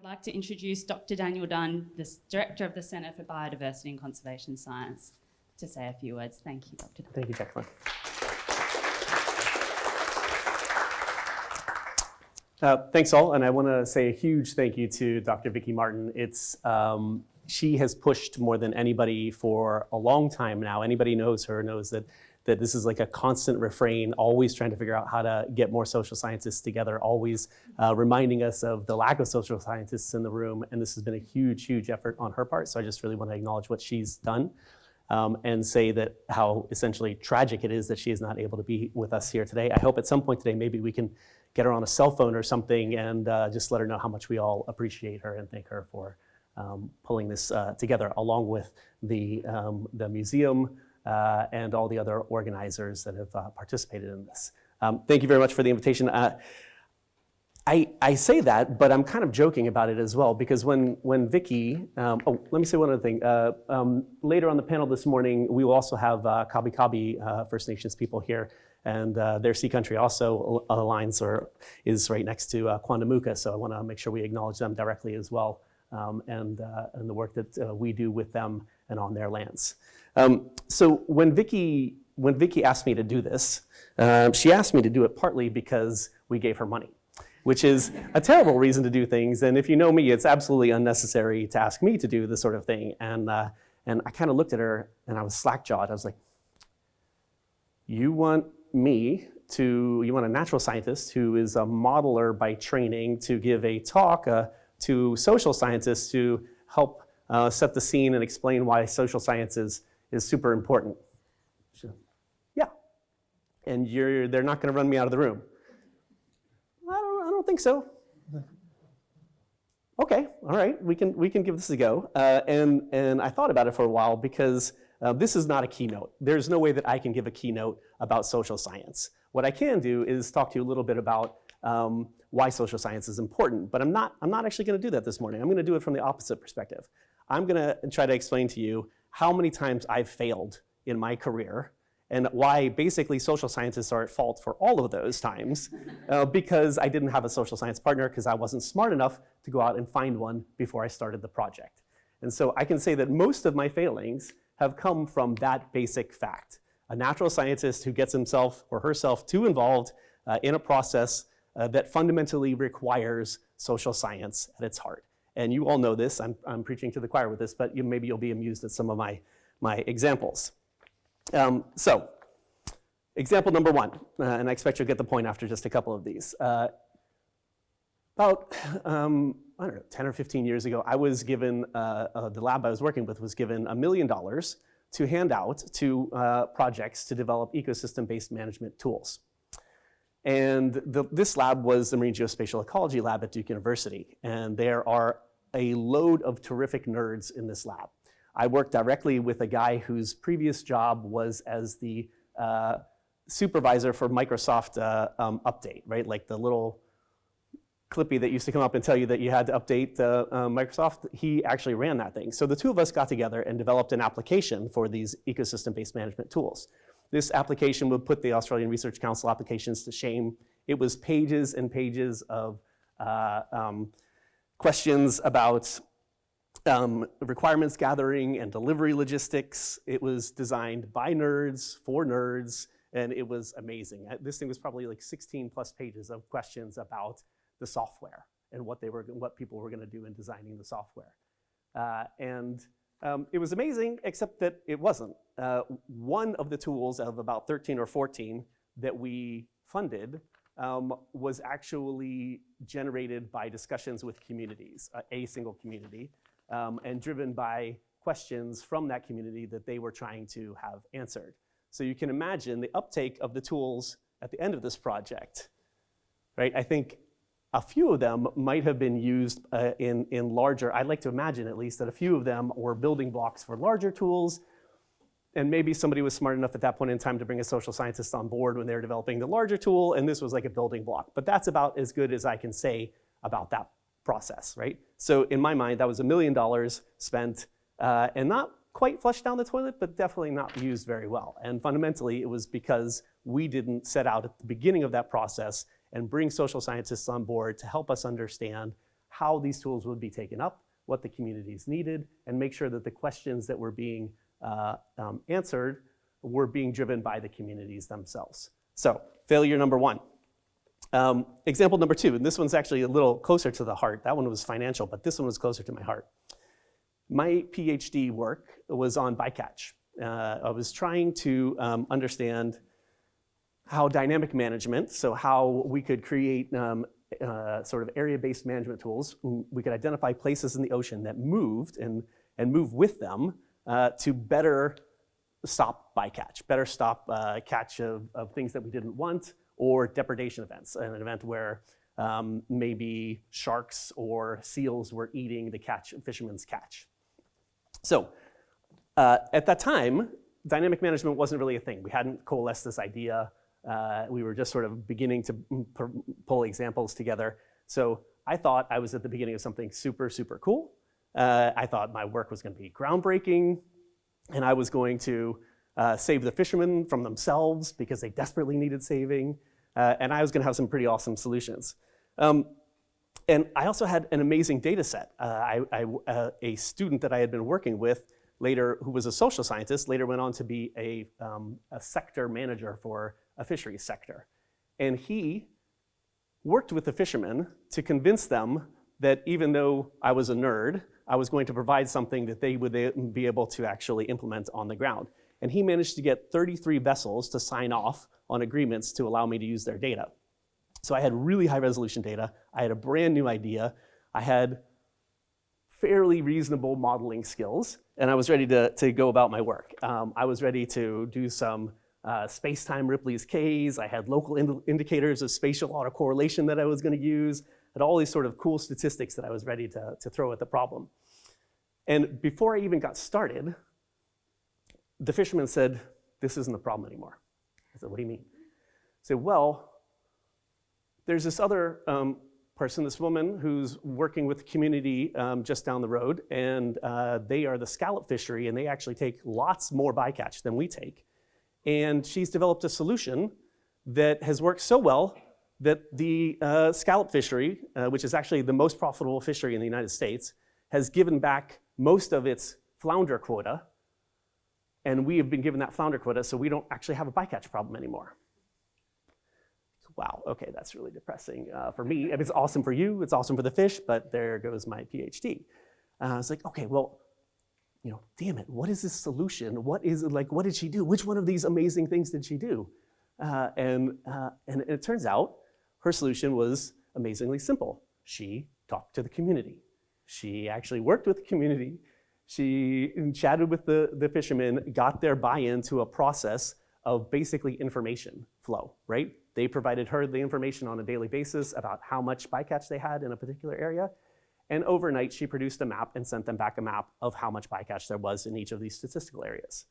like to introduce Dr. Daniel Dunn, the Director of the Centre for Biodiversity and Conservation Science, to say a few words. Thank you, Dr. Dunn. Thank you, Jacqueline. Thanks all, and I want to say a huge thank you to Dr. Vicki Martin. She has pushed more than anybody for a long time now. Anybody knows her knows that this is like a constant refrain, always trying to figure out how to get more social scientists together, always reminding us of the lack of social scientists in the room, and this has been a huge, huge effort on her part, so I just really want to acknowledge what she's done and say that how essentially tragic it is that she is not able to be with us here today. I hope at some point today maybe we can get her on a cell phone or something and just let her know how much we all appreciate her and thank her for pulling this together, along with the museum and all the other organizers that have participated in this. Thank you very much for the invitation. I say that, but I'm kind of joking about it as well, because when Vicki, let me say one other thing. Later on the panel this morning, we will also have Kabi Kabi First Nations people here, and their sea country also aligns or is right next to Quandamuka, so I want to make sure we acknowledge them directly as well, and the work that we do with them and on their lands. So when Vicki asked me to do this, she asked me to do it partly because we gave her money, which is a terrible reason to do things. And if you know me, it's absolutely unnecessary to ask me to do this sort of thing. And I kind of looked at her and I was slack-jawed. I was like, you want a natural scientist who is a modeler by training to give a talk to social scientists to help set the scene and explain why social science is super important. So, yeah, and they're not gonna run me out of the room. I don't think so. Okay, all right, we can give this a go. And I thought about it for a while because this is not a keynote. There's no way that I can give a keynote about social science. What I can do is talk to you a little bit about why social science is important, but I'm not actually gonna do that this morning. I'm gonna do it from the opposite perspective. I'm gonna try to explain to you how many times I've failed in my career and why basically social scientists are at fault for all of those times because I didn't have a social science partner because I wasn't smart enough to go out and find one before I started the project. And so I can say that most of my failings have come from that basic fact. A natural scientist who gets himself or herself too involved in a process that fundamentally requires social science at its heart. And you all know this, I'm preaching to the choir with this, but maybe you'll be amused at some of my examples. So, example number one, and I expect you'll get the point after just a couple of these. About, I don't know, 10 or 15 years ago, I was given, the lab I was working with was given $1 million to hand out to projects to develop ecosystem-based management tools. And this lab was the Marine Geospatial Ecology Lab at Duke University. And there are a load of terrific nerds in this lab. I worked directly with a guy whose previous job was as the supervisor for Microsoft Update, right? Like the little clippy that used to come up and tell you that you had to update Microsoft. He actually ran that thing. So the two of us got together and developed an application for these ecosystem-based management tools. This application would put the Australian Research Council applications to shame. It was pages and pages of questions about requirements gathering and delivery logistics. It was designed by nerds, for nerds, and it was amazing. This thing was probably like 16 plus pages of questions about the software and what people were gonna do in designing the software. It was amazing, except that it wasn't. One of the tools of about 13 or 14 that we funded was actually generated by discussions with communities, a single community, and driven by questions from that community that they were trying to have answered. So you can imagine the uptake of the tools at the end of this project, right? I think a few of them might have been used in larger, I'd like to imagine at least that a few of them were building blocks for larger tools, and maybe somebody was smart enough at that point in time to bring a social scientist on board when they were developing the larger tool, and this was like a building block. But that's about as good as I can say about that process, right? So in my mind, that was $1 million spent and not quite flushed down the toilet, but definitely not used very well. And fundamentally, it was because we didn't set out at the beginning of that process and bring social scientists on board to help us understand how these tools would be taken up, what the communities needed, and make sure that the questions that were being answered were being driven by the communities themselves. So, failure number one. Example number two, and this one's actually a little closer to the heart. That one was financial, but this one was closer to my heart. My PhD work was on bycatch. I was trying to understand how dynamic management, so how we could create sort of area-based management tools. We could identify places in the ocean that moved and move with them to better stop bycatch, better stop catch of things that we didn't want, or depredation events, an event where maybe sharks or seals were eating the fisherman's catch. So at that time, dynamic management wasn't really a thing. We hadn't coalesced this idea. We were just sort of beginning to pull examples together. So I thought I was at the beginning of something super, super cool. I thought my work was going to be groundbreaking, and I was going to save the fishermen from themselves because they desperately needed saving, and I was going to have some pretty awesome solutions. And I also had an amazing data set. A student that I had been working with later, who was a social scientist, later went on to be a sector manager for a fisheries sector. And he worked with the fishermen to convince them that even though I was a nerd, I was going to provide something that they would be able to actually implement on the ground. And he managed to get 33 vessels to sign off on agreements to allow me to use their data. So I had really high resolution data. I had a brand new idea. I had fairly reasonable modeling skills, and I was ready to go about my work. I was ready to do some space-time Ripley's K's. I had local indicators of spatial autocorrelation that I was going to use. I had all these sort of cool statistics that I was ready to throw at the problem. And before I even got started, the fisherman said, "This isn't a problem anymore." I said, "What do you mean?" I said, "Well, there's this other person, this woman, who's working with the community just down the road, and they are the scallop fishery, and they actually take lots more bycatch than we take. And she's developed a solution that has worked so well that the scallop fishery, which is actually the most profitable fishery in the United States, has given back most of its flounder quota, and we have been given that flounder quota, so we don't actually have a bycatch problem anymore." Wow, okay, that's really depressing for me. It's awesome for you, it's awesome for the fish, but there goes my PhD. I was like, okay, well, damn it, what is this solution? What did she do? Which one of these amazing things did she do? And it turns out her solution was amazingly simple. She talked to the community. She actually worked with the community. She chatted with the fishermen, got their buy-in to a process of basically information flow, right? They provided her the information on a daily basis about how much bycatch they had in a particular area. And overnight, she produced a map and sent them back a map of how much bycatch there was in each of these statistical areas.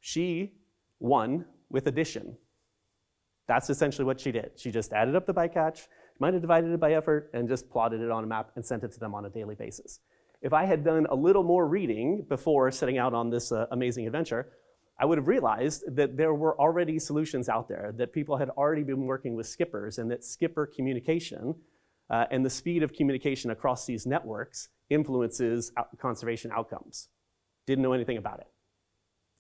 She won with addition. That's essentially what she did. She just added up the bycatch, might have divided it by effort, and just plotted it on a map and sent it to them on a daily basis. If I had done a little more reading before setting out on this amazing adventure, I would have realized that there were already solutions out there, that people had already been working with skippers, and that skipper communication and the speed of communication across these networks influences conservation outcomes. Didn't know anything about it.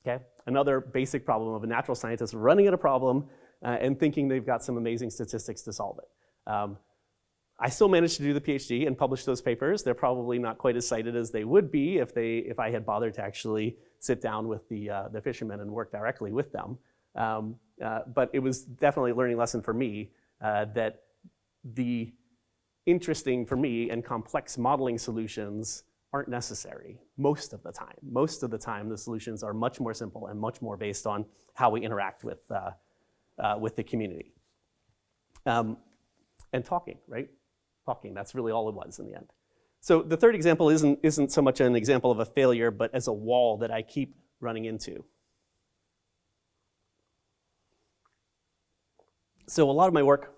Okay? Another basic problem of a natural scientist running at a problem and thinking they've got some amazing statistics to solve it. I still managed to do the PhD and publish those papers. They're probably not quite as cited as they would be if I had bothered to actually sit down with the fishermen and work directly with them. But it was definitely a learning lesson for me that the interesting for me and complex modeling solutions aren't necessary most of the time. Most of the time, the solutions are much more simple and much more based on how we interact with the community. And talking, right? Talking, that's really all it was in the end. So the third example isn't so much an example of a failure, but as a wall that I keep running into. So a lot of my work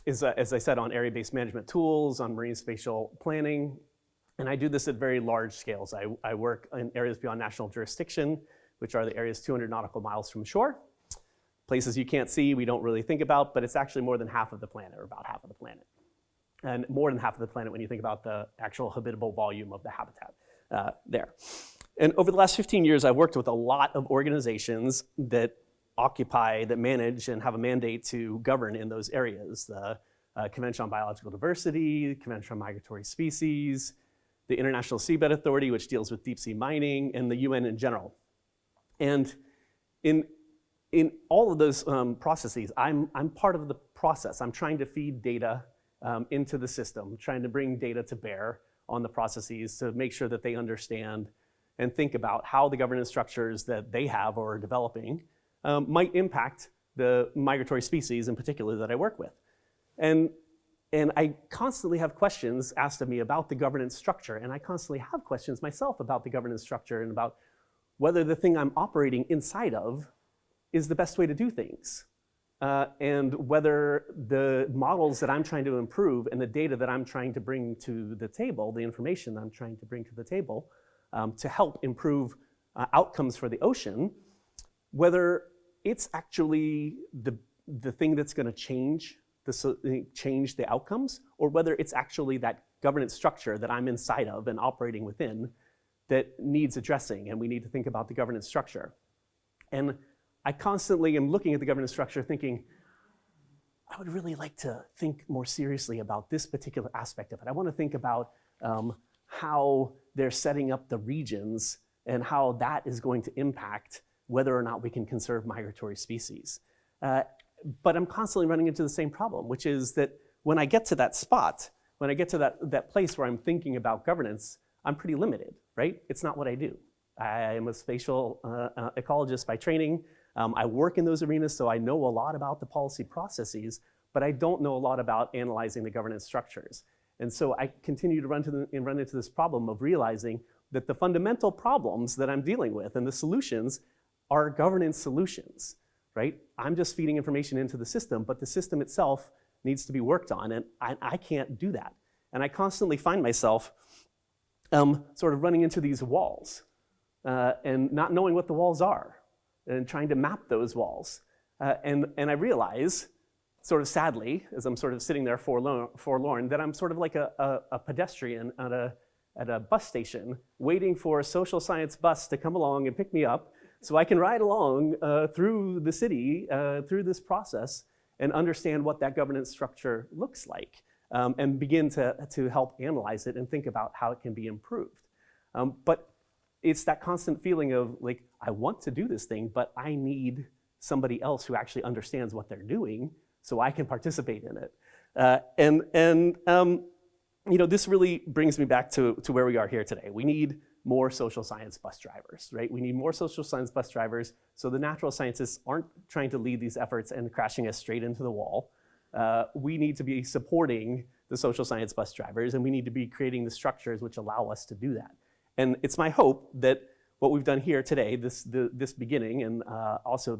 is, as I said, on area-based management tools, on marine spatial planning, and I do this at very large scales. I work in areas beyond national jurisdiction, which are the areas 200 nautical miles from shore. Places you can't see, we don't really think about, but it's actually more than half of the planet, or about half of the planet. and more than half of the planet when you think about the actual habitable volume of the habitat there. And over the last 15 years, I've worked with a lot of organizations that occupy, that manage, and have a mandate to govern in those areas. The Convention on Biological Diversity, Convention on Migratory Species, the International Seabed Authority, which deals with deep sea mining, and the UN in general. And in all of those processes, I'm part of the process. I'm trying to feed data into the system, trying to bring data to bear on the processes to make sure that they understand and think about how the governance structures that they have or are developing might impact the migratory species in particular that I work with. And I constantly have questions asked of me about the governance structure, and I constantly have questions myself about the governance structure and about whether the thing I'm operating inside of is the best way to do things. And whether the models that I'm trying to improve and the data that I'm trying to bring to the table, the information that I'm trying to bring to the table to help improve outcomes for the ocean, whether it's actually the thing that's going to change the outcomes, or whether it's actually that governance structure that I'm inside of and operating within that needs addressing, and we need to think about the governance structure. And I constantly am looking at the governance structure thinking, I would really like to think more seriously about this particular aspect of it. I want to think about how they're setting up the regions and how that is going to impact whether or not we can conserve migratory species. But I'm constantly running into the same problem, which is that when I get to that spot, when I get to that place where I'm thinking about governance, I'm pretty limited, right? It's not what I do. I am a spatial ecologist by training. I work in those arenas, so I know a lot about the policy processes, but I don't know a lot about analyzing the governance structures. And so I continue to run into this problem of realizing that the fundamental problems that I'm dealing with and the solutions are governance solutions, right? I'm just feeding information into the system, but the system itself needs to be worked on, and I can't do that. And I constantly find myself sort of running into these walls and not knowing what the walls are and trying to map those walls. And I realize, sort of sadly, as I'm sort of sitting there forlorn, that I'm sort of like a pedestrian at a bus station waiting for a social science bus to come along and pick me up so I can ride along through the city, through this process, and understand what that governance structure looks like, and begin to help analyze it and think about how it can be improved. But it's that constant feeling of like, I want to do this thing, but I need somebody else who actually understands what they're doing so I can participate in it. You know, this really brings me back to where we are here today. We need more social science bus drivers, right? We need more social science bus drivers so the natural scientists aren't trying to lead these efforts and crashing us straight into the wall. We need to be supporting the social science bus drivers, and we need to be creating the structures which allow us to do that. And it's my hope that what we've done here today, this beginning, and also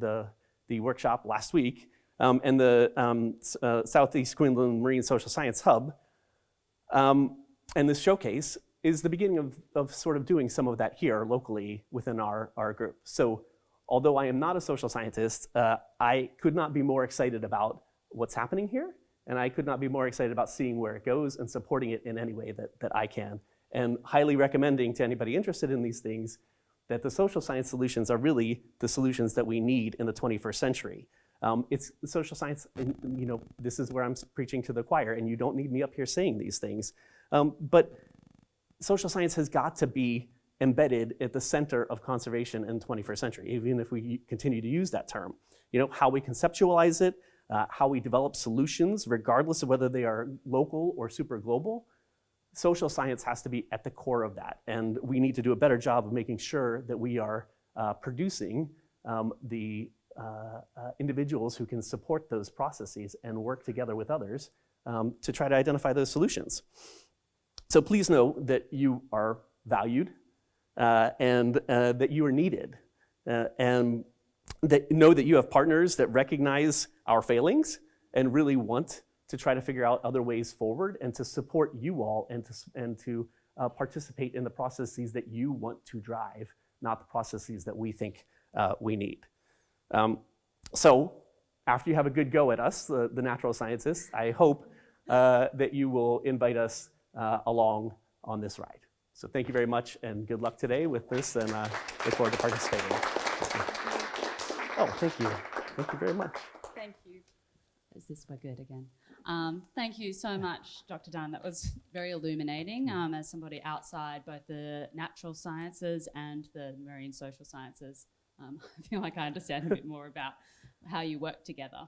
the workshop last week, and the Southeast Queensland Marine Social Science Hub, and this showcase is the beginning of sort of doing some of that here locally within our group. So although I am not a social scientist, I could not be more excited about what's happening here, and I could not be more excited about seeing where it goes and supporting it in any way that I can, and highly recommending to anybody interested in these things that the social science solutions are really the solutions that we need in the 21st century. It's the social science, and, you know, this is where I'm preaching to the choir, and you don't need me up here saying these things. But social science has got to be embedded at the center of conservation in the 21st century, even if we continue to use that term. You know, how we conceptualize it, how we develop solutions, regardless of whether they are local or super global, social science has to be at the core of that. And we need to do a better job of making sure that we are producing the individuals who can support those processes and work together with others to try to identify those solutions. So please know that you are valued and that you are needed, and know that you have partners that recognize our failings and really want to try to figure out other ways forward and to support you all and to participate in the processes that you want to drive, not the processes that we think we need. So after you have a good go at us, the natural scientists, I hope that you will invite us along on this ride. So thank you very much, and good luck today with this, and look forward to participating. Oh, thank you. Thank you very much. Thank you. Is this we're good again? Thank you so much, Dr. Dunn. That was very illuminating as somebody outside both the natural sciences and the marine social sciences. I feel like I understand a bit more about how you work together.